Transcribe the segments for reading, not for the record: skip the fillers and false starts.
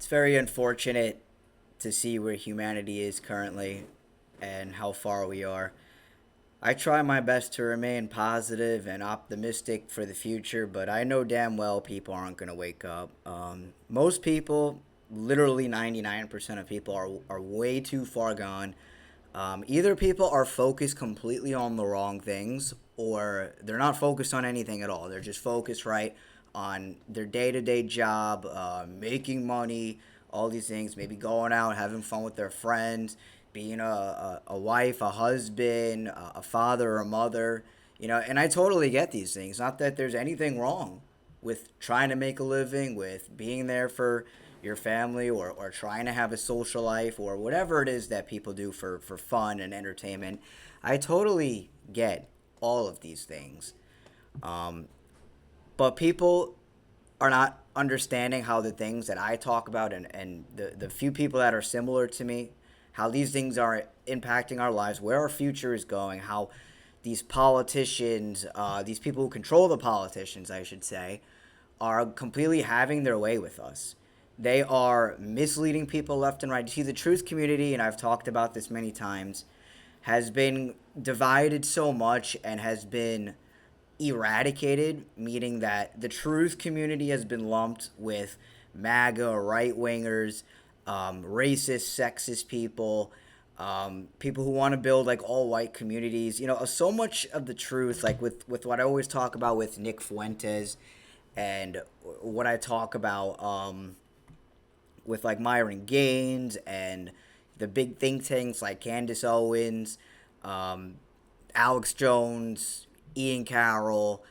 very unfortunate to see where humanity is currently and how far we are. I try my best to remain positive and optimistic for the future, but I know damn well people aren't going to wake up. Most people, literally 99% of people, are way too far gone. Either people are focused completely on the wrong things, or they're not focused on anything at all. They're just focused right on their day to day job, making money, all these things, maybe going out, having fun with their friends, being a wife, a husband, a father, or a mother. And I totally get these things. Not that there's anything wrong with trying to make a living, with being there for your family, or trying to have a social life, or whatever it is that people do for fun and entertainment. I totally get all of these things. Um, but people are not understanding how the things that I talk about, and the few people that are similar to me, how these things are impacting our lives, where our future is going, how these politicians, these people who control the politicians, I should say, are completely having their way with us. They are misleading people left and right. You see, the truth community, and I've talked about this many times, has been divided so much and has been eradicated, meaning that the truth community has been lumped with MAGA, right wingers, racist, sexist people, people who want to build like all white communities. So much of the truth, like with what I always talk about with Nick Fuentes, and what I talk about with like Myron Gaines and the big think tanks like Candace Owens, um, Alex Jones, Ian Carroll,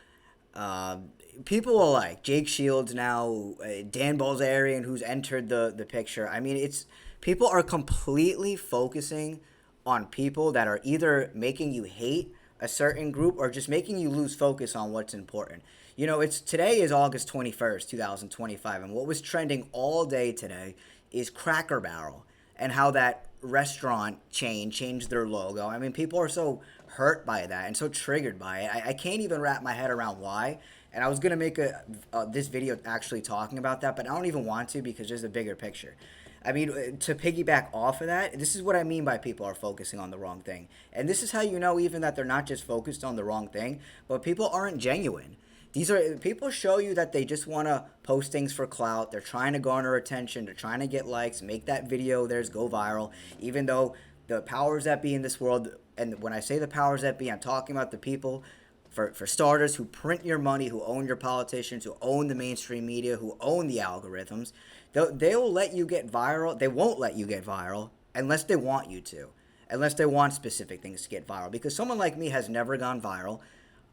uh, people alike, Jake Shields now, Dan Balzarian, who's entered the picture. I mean, it's people are completely focusing on people that are either making you hate a certain group or just making you lose focus on what's important. It's today is August 21st, 2025, and what was trending all day today is Cracker Barrel and how that restaurant chain changed their logo. I mean, people are so hurt by that and so triggered by it. I can't even wrap my head around why. And I was gonna make this video actually talking about that, but I don't even want to because there's a bigger picture. I mean, to piggyback off of that, this is what I mean by people are focusing on the wrong thing. And this is how you know even that they're not just focused on the wrong thing, but people aren't genuine. These are people show you that they just want to post things for clout. They're trying to garner attention. They're trying to get likes, make that video of theirs go viral, even though the powers that be in this world, and when I say the powers that be, I'm talking about the people, for starters, who print your money, who own your politicians, who own the mainstream media, who own the algorithms. They'll let you get viral. They won't let you get viral unless they want you to, unless they want specific things to get viral. Because someone like me has never gone viral.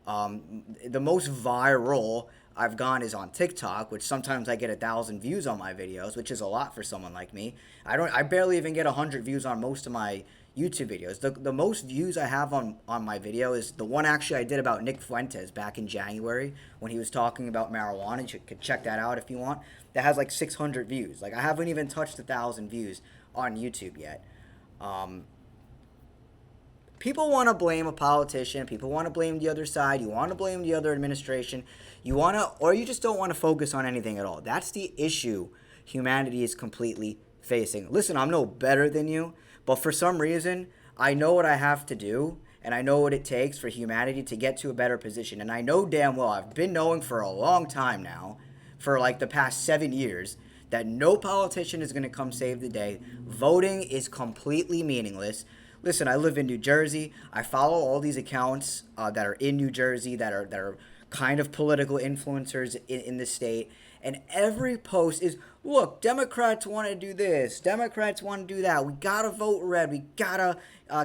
The most viral I've gone is on TikTok, which sometimes I get 1,000 views on my videos, which is a lot for someone like me. I barely even get 100 views on most of my YouTube videos. The most views I have on my video is the one actually I did about Nick Fuentes back in January when he was talking about marijuana. You could check that out if you want. That has like 600 views. Like I haven't even touched 1,000 views on YouTube yet. Um, People want to blame a politician. People want to blame the other side. You want to blame the other administration. You want to, or you just don't want to focus on anything at all. That's the issue humanity is completely facing. Listen, I'm no better than you, but for some reason, I know what I have to do, and I know what it takes for humanity to get to a better position. And I know damn well, I've been knowing for a long time now, for like the past 7 years, that no politician is going to come save the day. Voting is completely meaningless. Listen, I live in New Jersey. I follow all these accounts that are in New Jersey that are kind of political influencers in the state. And every post is, look, Democrats want to do this. Democrats want to do that. We got to vote red. We got to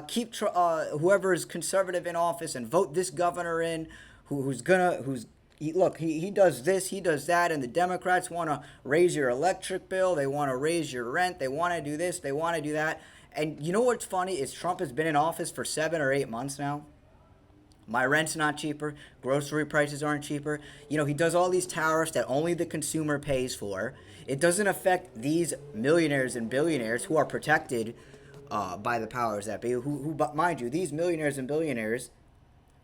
keep whoever is conservative in office and vote this governor in he does this, he does that, and the Democrats want to raise your electric bill, they want to raise your rent, they want to do this, they want to do that. And you know what's funny is Trump has been in office for 7 or 8 months now. My rent's not cheaper. Grocery prices aren't cheaper. He does all these tariffs that only the consumer pays for. It doesn't affect these millionaires and billionaires who are protected by the powers that be. Mind you, these millionaires and billionaires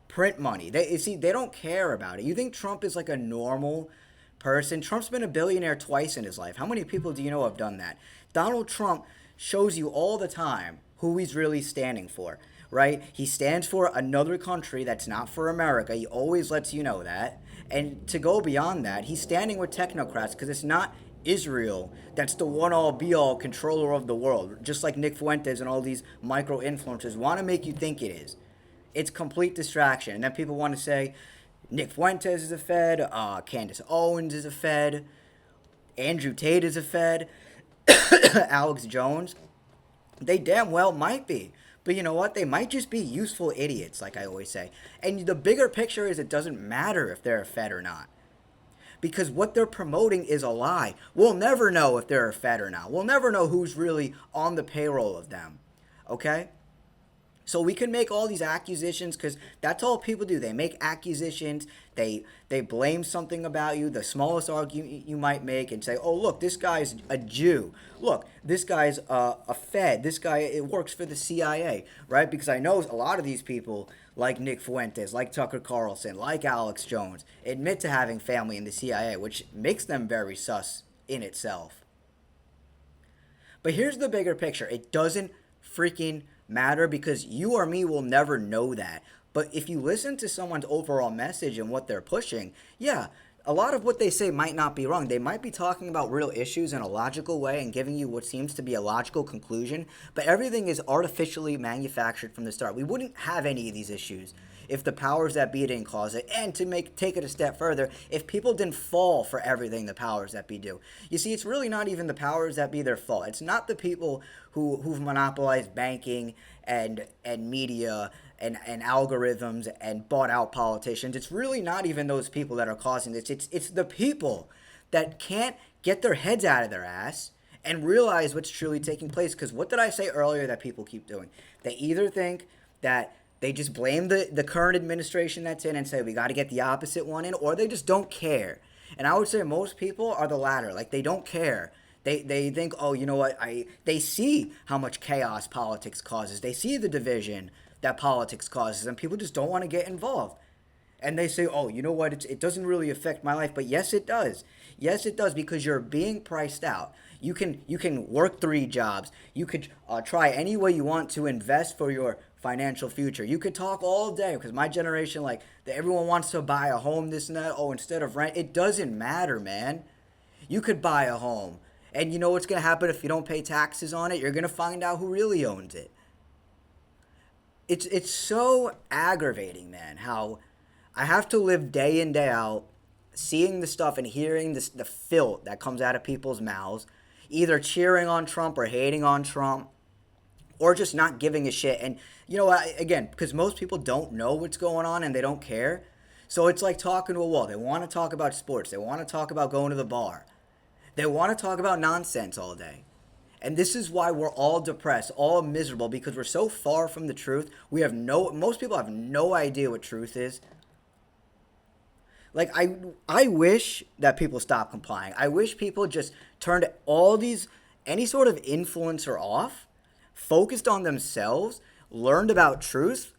print money. They don't care about it. You think Trump is like a normal person. Trump's been a billionaire twice in his life. How many people do you know have done that? Donald Trump shows you all the time who he's really standing for, right? He stands for another country that's not for America. He always lets you know that. And to go beyond that, he's standing with technocrats because it's not Israel that's the one all be all controller of the world, just like Nick Fuentes and all these micro influencers want to make you think it is. It's complete distraction. And then people want to say Nick Fuentes is a Fed, Candace Owens is a Fed, Andrew Tate is a Fed, Alex Jones. They damn well might be. But you know what? They might just be useful idiots, like I always say. And the bigger picture is it doesn't matter if they're a Fed or not. Because what they're promoting is a lie. We'll never know if they're a Fed or not. We'll never know who's really on the payroll of them. Okay? So we can make all these accusations because that's all people do. They make accusations. They blame something about you, the smallest argument you might make, and say, oh, look, this guy's a Jew. Look, this guy's a Fed. This guy, it works for the CIA, right? Because I know a lot of these people, like Nick Fuentes, like Tucker Carlson, like Alex Jones, admit to having family in the CIA, which makes them very sus in itself. But here's the bigger picture. It doesn't freaking matter because you or me will never know that. But if you listen to someone's overall message and what they're pushing, yeah, a lot of what they say might not be wrong. They might be talking about real issues in a logical way and giving you what seems to be a logical conclusion, but everything is artificially manufactured from the start. We wouldn't have any of these issues if the powers that be didn't cause it, and to take it a step further, if people didn't fall for everything the powers that be do. You see, it's really not even the powers that be their fault. It's not the people who've monopolized banking and media and algorithms and bought out politicians. It's really not even those people that are causing this. It's the people that can't get their heads out of their ass and realize what's truly taking place. Because what did I say earlier that people keep doing? They either think that they just blame the current administration that's in and say we got to get the opposite one in, or they just don't care. And I would say most people are the latter. Like, they don't care. They think, oh, you know what? They see how much chaos politics causes. They see the division that politics causes, and people just don't want to get involved. And they say, oh, you know what? It doesn't really affect my life. But yes, it does. Yes, it does, because you're being priced out. You can work 3 jobs. You could try any way you want to invest for your financial future. You could talk all day, because my generation, like, everyone wants to buy a home, this and that. Oh, instead of rent. It doesn't matter, man. You could buy a home. And you know what's going to happen if you don't pay taxes on it? You're going to find out who really owns it. It's so aggravating, man, how I have to live day in, day out, seeing the stuff and hearing the filth that comes out of people's mouths, either cheering on Trump or hating on Trump, or just not giving a shit. And, you know, again, because most people don't know what's going on and they don't care. So it's like talking to a wall. They want to talk about sports. They want to talk about going to the bar. They want to talk about nonsense all day. And this is why we're all depressed, all miserable, because we're so far from the truth. Most people have no idea what truth is. Like, I wish that people stop complying. I wish people just turned any sort of influencer off, focused on themselves, learned about truth,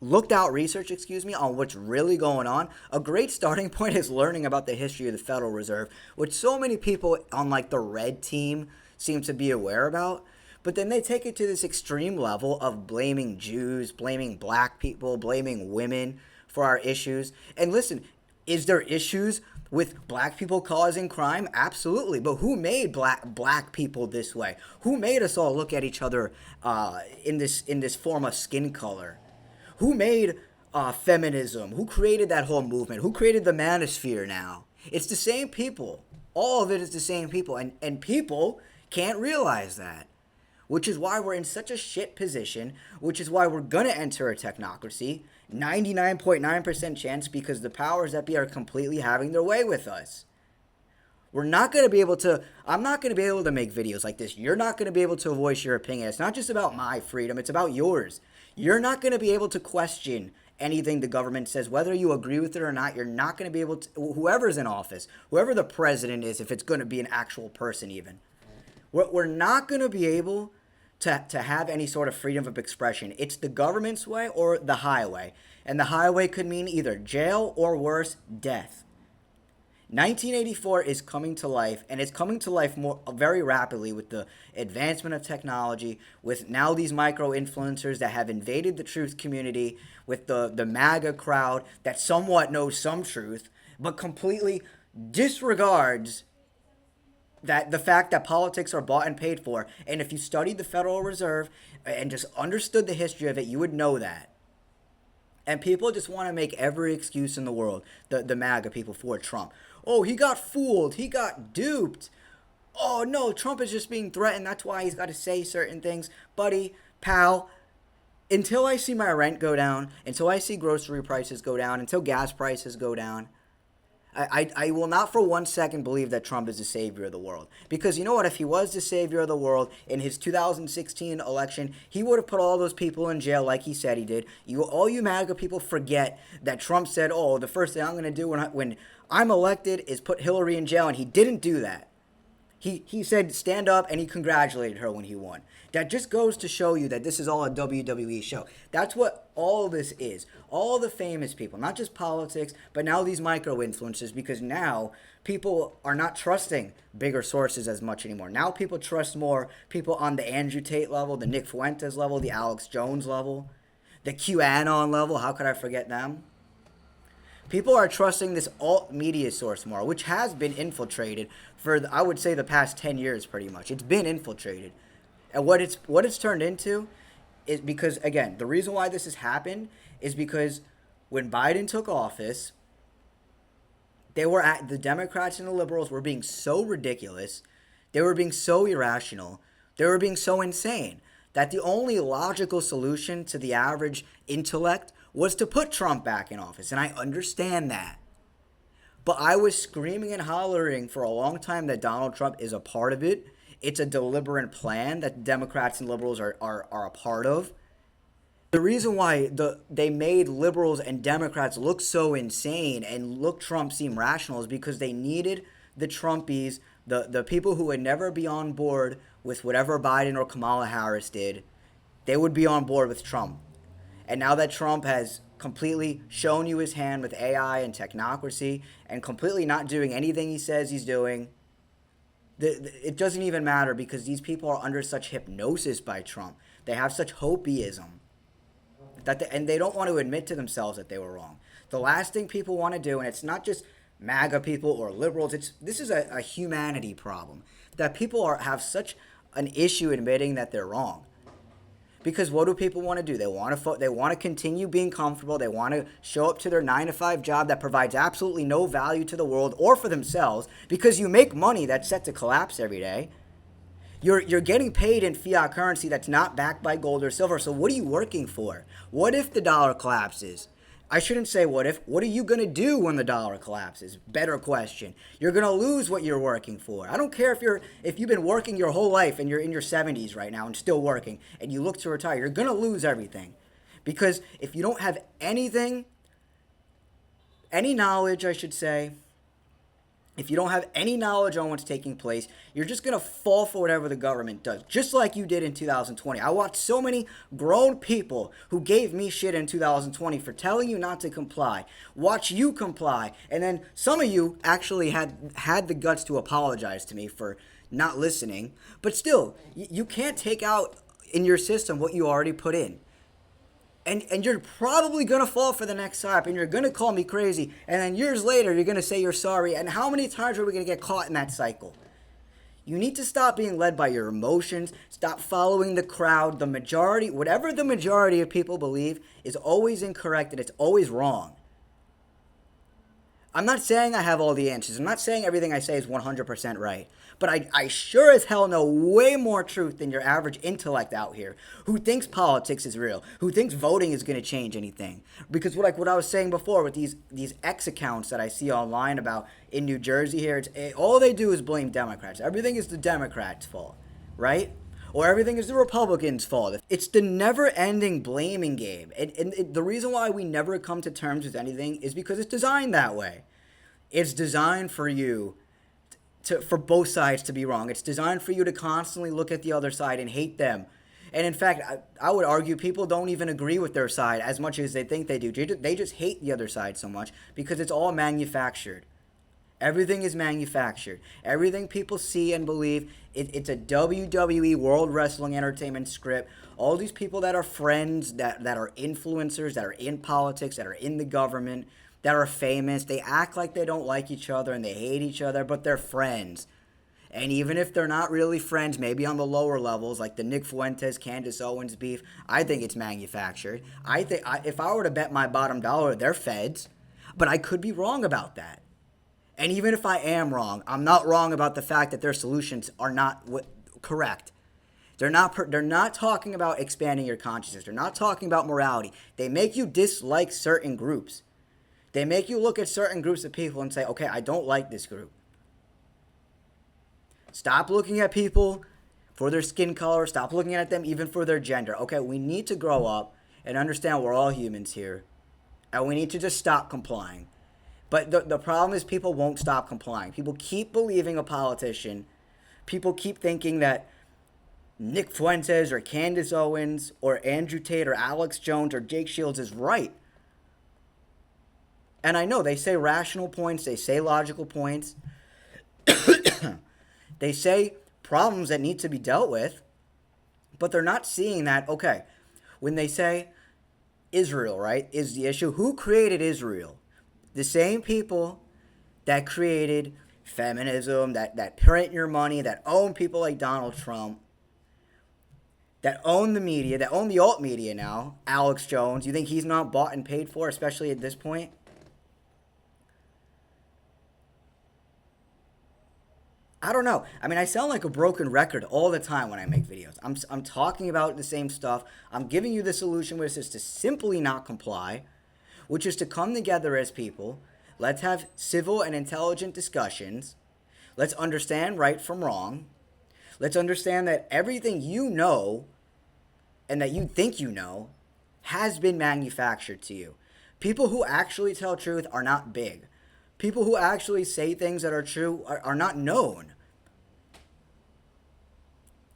looked out research, on what's really going on. A great starting point is learning about the history of the Federal Reserve, which so many people on, like, the red team seem to be aware about. But then they take it to this extreme level of blaming Jews, blaming black people, blaming women for our issues. And listen, is there issues with black people causing crime? Absolutely. But who made black people this way? Who made us all look at each other in this form of skin color? Who made feminism? Who created that whole movement? Who created the manosphere now? It's the same people. All of it is the same people. And people can't realize that. Which is why we're in such a shit position. Which is why we're going to enter a technocracy. 99.9% chance, because the powers that be are completely having their way with us. I'm not going to be able to make videos like this. You're not going to be able to voice your opinion. It's not just about my freedom. It's about yours. You're not going to be able to question anything the government says, whether you agree with it or not. You're not going to be able to, whoever's in office, whoever the president is, if it's going to be an actual person even. We're not going to be able to have any sort of freedom of expression. It's the government's way or the highway. And the highway could mean either jail or worse, death. 1984 is coming to life, and it's coming to life more very rapidly with the advancement of technology, with now these micro influencers that have invaded the truth community, with the MAGA crowd that somewhat knows some truth, but completely disregards that the fact that politics are bought and paid for. And if you studied the Federal Reserve and just understood the history of it, you would know that. And people just want to make every excuse in the world, the MAGA people, for Trump. Oh, he got fooled. He got duped. Oh, no, Trump is just being threatened. That's why he's got to say certain things. Buddy, pal, until I see my rent go down, until I see grocery prices go down, until gas prices go down, I will not for 1 second believe that Trump is the savior of the world. Because you know what? If he was the savior of the world in his 2016 election, he would have put all those people in jail like he said he did. All you MAGA people forget that Trump said, oh, the first thing I'm going to do when I'm elected is put Hillary in jail, and he didn't do that. He said stand up, and he congratulated her when he won. That just goes to show you that this is all a WWE show. That's what all this is. All the famous people, not just politics, but now these micro-influencers, because now people are not trusting bigger sources as much anymore. Now people trust more people on the Andrew Tate level, the Nick Fuentes level, the Alex Jones level, the QAnon level. How could I forget them? People are trusting this alt media source more, which has been infiltrated for, I would say, the past 10 years pretty much. It's been infiltrated. And what it's turned into is because, again, the reason why this has happened is because when Biden took office, the Democrats and the liberals were being so ridiculous, they were being so irrational, they were being so insane that the only logical solution to the average intellect was to put Trump back in office. And I understand that. But I was screaming and hollering for a long time that Donald Trump is a part of it. It's a deliberate plan that Democrats and liberals are a part of. The reason why they made liberals and Democrats look so insane and look Trump seem rational is because they needed the Trumpies, the people who would never be on board with whatever Biden or Kamala Harris did. They would be on board with Trump. And now that Trump has completely shown you his hand with AI and technocracy and completely not doing anything he says he's doing, it doesn't even matter because these people are under such hypnosis by Trump. They have such hopeism and they don't want to admit to themselves that they were wrong. The last thing people want to do, and it's not just MAGA people or liberals, this is a humanity problem, that people have such an issue admitting that they're wrong. Because what do people want to do? They want to continue being comfortable. They want to show up to their 9-to-5 job that provides absolutely no value to the world or for themselves because you make money that's set to collapse every day. You're getting paid in fiat currency that's not backed by gold or silver. So what are you working for? What if the dollar collapses? I shouldn't say what if. What are you going to do when the dollar collapses? Better question. You're going to lose what you're working for. I don't care if you've been working your whole life and you're in your 70s right now and still working and you look to retire. You're going to lose everything. Because if you don't have anything, any knowledge, I should say, if you don't have any knowledge on what's taking place, you're just going to fall for whatever the government does, just like you did in 2020. I watched so many grown people who gave me shit in 2020 for telling you not to comply. Watch you comply. And then some of you actually had the guts to apologize to me for not listening. But still, you can't take out in your system what you already put in. And you're probably going to fall for the next slap, and you're going to call me crazy, and then years later, you're going to say you're sorry, and how many times are we going to get caught in that cycle? You need to stop being led by your emotions, stop following the crowd. The majority, whatever the majority of people believe, is always incorrect, and it's always wrong. I'm not saying I have all the answers. I'm not saying everything I say is 100% right. But I sure as hell know way more truth than your average intellect out here who thinks politics is real, who thinks voting is going to change anything. Because like what I was saying before with these X accounts that I see online about in New Jersey here, all they do is blame Democrats. Everything is the Democrats' fault, right? Or everything is the Republicans' fault. It's the never-ending blaming game. And the reason why we never come to terms with anything is because it's designed that way. It's designed for you for both sides to be wrong. It's designed for you to constantly look at the other side and hate them And in fact, I would argue people don't even agree with their side as much as they think they do. They just hate the other side so much because it's all manufactured. Everything is manufactured. Everything people see and believe, it's a WWE World Wrestling Entertainment script. All these people that are friends, that are influencers, that are in politics, that are in the government, that are famous, they act like they don't like each other and they hate each other, but they're friends. And even if they're not really friends, maybe on the lower levels, like the Nick Fuentes, Candace Owens beef, I think it's manufactured. If I were to bet my bottom dollar, they're feds. But I could be wrong about that. And even if I am wrong, I'm not wrong about the fact that their solutions are not correct. They're not talking about expanding your consciousness. They're not talking about morality. They make you dislike certain groups. They make you look at certain groups of people and say, okay, I don't like this group. Stop looking at people for their skin color. Stop looking at them even for their gender. Okay, we need to grow up and understand we're all humans here. And we need to just stop complying. But the problem is people won't stop complying. People keep believing a politician. People keep thinking that Nick Fuentes or Candace Owens or Andrew Tate or Alex Jones or Jake Shields is right. And I know they say rational points. They say logical points. They say problems that need to be dealt with. But they're not seeing that, okay, when they say Israel, right, is the issue. Who created Israel? The same people that created feminism, that print your money, that own people like Donald Trump, that own the media, that own the alt media now, Alex Jones. You think he's not bought and paid for, especially at this point? I don't know. I mean, I sound like a broken record all the time when I make videos. I'm talking about the same stuff. I'm giving you the solution, which is to simply not comply, which is to come together as people. Let's have civil and intelligent discussions. Let's understand right from wrong. Let's understand that everything you know and that you think you know has been manufactured to you. People who actually tell truth are not big. People who actually say things that are true are not known.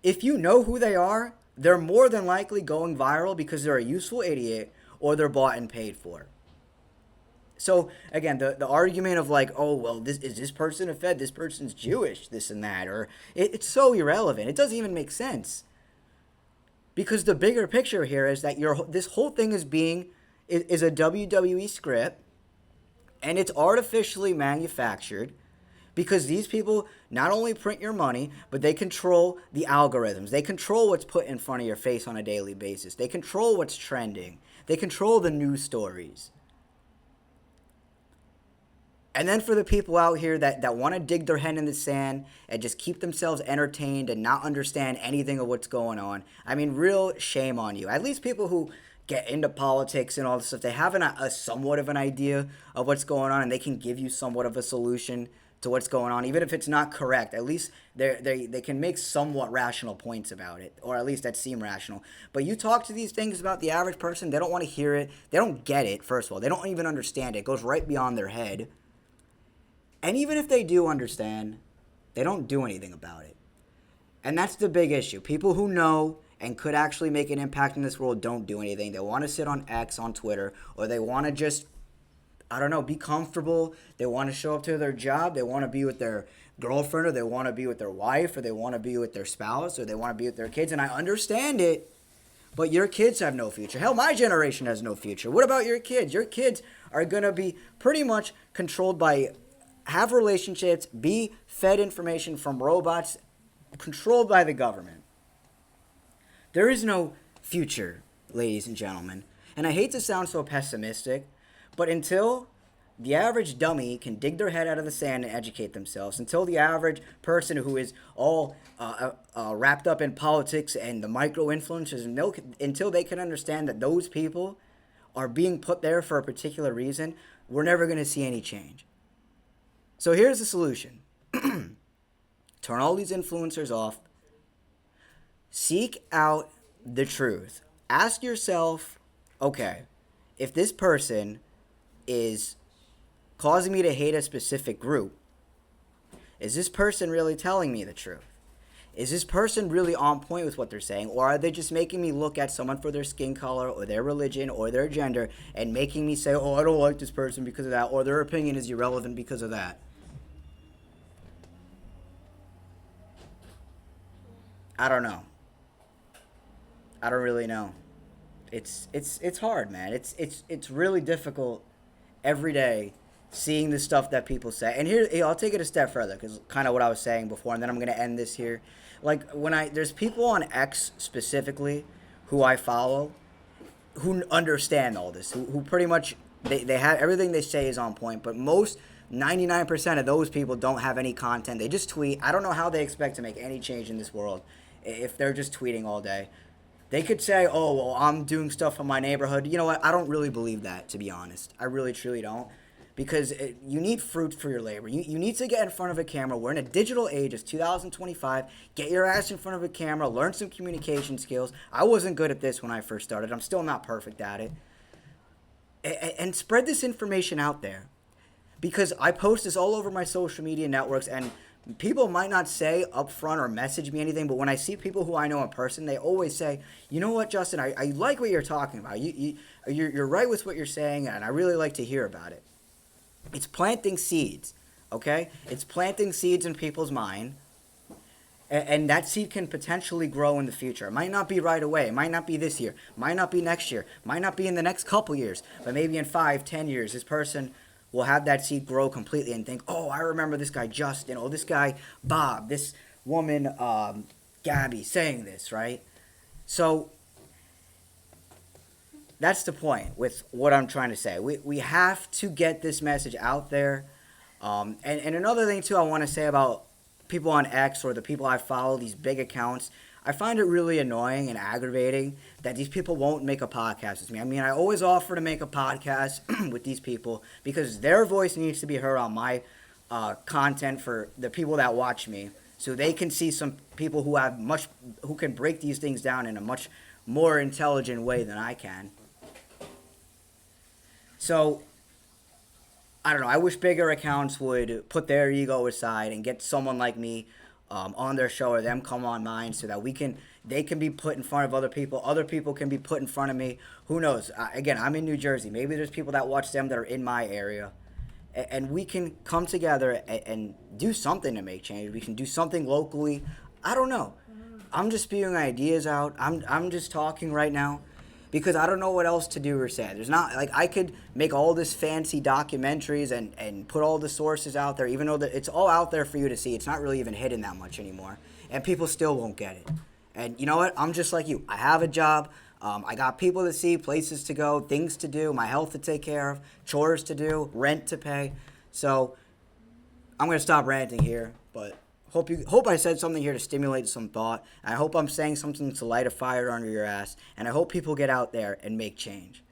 If you know who they are, they're more than likely going viral because they're a useful idiot or they're bought and paid for. So, again, the argument of like, oh, well, is this person a Fed? This person's Jewish, this and that. Or it's so irrelevant. It doesn't even make sense. Because the bigger picture here is that this whole thing is a WWE script. And it's artificially manufactured because these people not only print your money, but they control the algorithms. They control what's put in front of your face on a daily basis. They control what's trending. They control the news stories. And then for the people out here that want to dig their head in the sand and just keep themselves entertained and not understand anything of what's going on, I mean, real shame on you. At least people who get into politics and all this stuff, they have a somewhat of an idea of what's going on, and they can give you somewhat of a solution to what's going on, even if it's not correct. At least they can make somewhat rational points about it, or at least that seem rational. But you talk to these things about the average person, they don't want to hear it. They don't get it, first of all. They don't even understand it. It goes right beyond their head. And even if they do understand, they don't do anything about it. And that's the big issue. People who know and could actually make an impact in this world don't do anything. They want to sit on X, on Twitter, or they want to just, I don't know, be comfortable. They want to show up to their job. They want to be with their girlfriend, or they want to be with their wife, or they want to be with their spouse, or they want to be with their kids. And I understand it, but your kids have no future. Hell, my generation has no future. What about your kids? Your kids are going to be pretty much controlled by, have relationships, be fed information from robots, controlled by the government. There is no future, ladies and gentlemen. And I hate to sound so pessimistic, but until the average dummy can dig their head out of the sand and educate themselves, until the average person who is all wrapped up in politics and the micro-influencers, until they can understand that those people are being put there for a particular reason, we're never going to see any change. So here's the solution. Turn all these influencers off. Seek out the truth. Ask yourself, okay, if this person is causing me to hate a specific group, is this person really telling me the truth? is this person really on point with what they're saying, or are they just making me look at someone for their skin color or their religion or their gender and making me say, oh, I don't like this person because of that, or their opinion is irrelevant because of that? I don't know. I don't really know. It's hard, man. It's really difficult every day seeing the stuff that people say. And here, I'll take it a step further because kind of what I was saying before, and then I'm gonna end this here. Like when there's people on X specifically who I follow who understand all this, who pretty much they have everything they say is on point, but most 99% of those people don't have any content. They just tweet. I don't know how they expect to make any change in this world if they're just tweeting all day. They could say, "Oh, well, I'm doing stuff in my neighborhood." You know what? I don't really believe that, to be honest. I really, truly don't. Because you need fruit for your labor. You need to get in front of a camera. We're in a digital age. It's 2025. Get your ass in front of a camera. Learn some communication skills. I wasn't good at this when I first started. I'm still not perfect at it. And spread this information out there. Because I post this all over my social media networks, and people might not say up front or message me anything, but when I see people who I know in person, they always say, you know what, Justin, I like what you're talking about. You're right with what you're saying, and I really like to hear about it. It's planting seeds, okay? It's planting seeds in people's mind, and that seed can potentially grow in the future. It might not be right away. It might not be this year. Might not be next year. Might not be in the next couple years. But maybe in 5, 10 years, this person will have that seed grow completely and think, oh, I remember this guy Justin, oh, this guy Bob, this woman Gabby saying this, right? So that's the point with what I'm trying to say. We have to get this message out there. And another thing, too, I want to say about people on X or the people I follow, these big accounts, I find it really annoying and aggravating that these people won't make a podcast with me. I mean, I always offer to make a podcast with these people because their voice needs to be heard on my content for the people that watch me, so they can see some people who can break these things down in a much more intelligent way than I can. So I don't know. I wish bigger accounts would put their ego aside and get someone like me on their show or them come on mine so that they can be put in front of other people. Other people can be put in front of me. Who knows? Again, I'm in New Jersey. Maybe there's people that watch them that are in my area. And we can come together and do something to make change. We can do something locally. I don't know. I'm just spewing ideas out. I'm just talking right now because I don't know what else to do or say. There's not, like, I could make all this fancy documentaries and put all the sources out there, even though it's all out there for you to see. It's not really even hidden that much anymore, and people still won't get it. And you know what? I'm just like you. I have a job. I got people to see, places to go, things to do, my health to take care of, chores to do, rent to pay. So I'm going to stop ranting here, but hope I said something here to stimulate some thought. I hope I'm saying something to light a fire under your ass, and I hope people get out there and make change.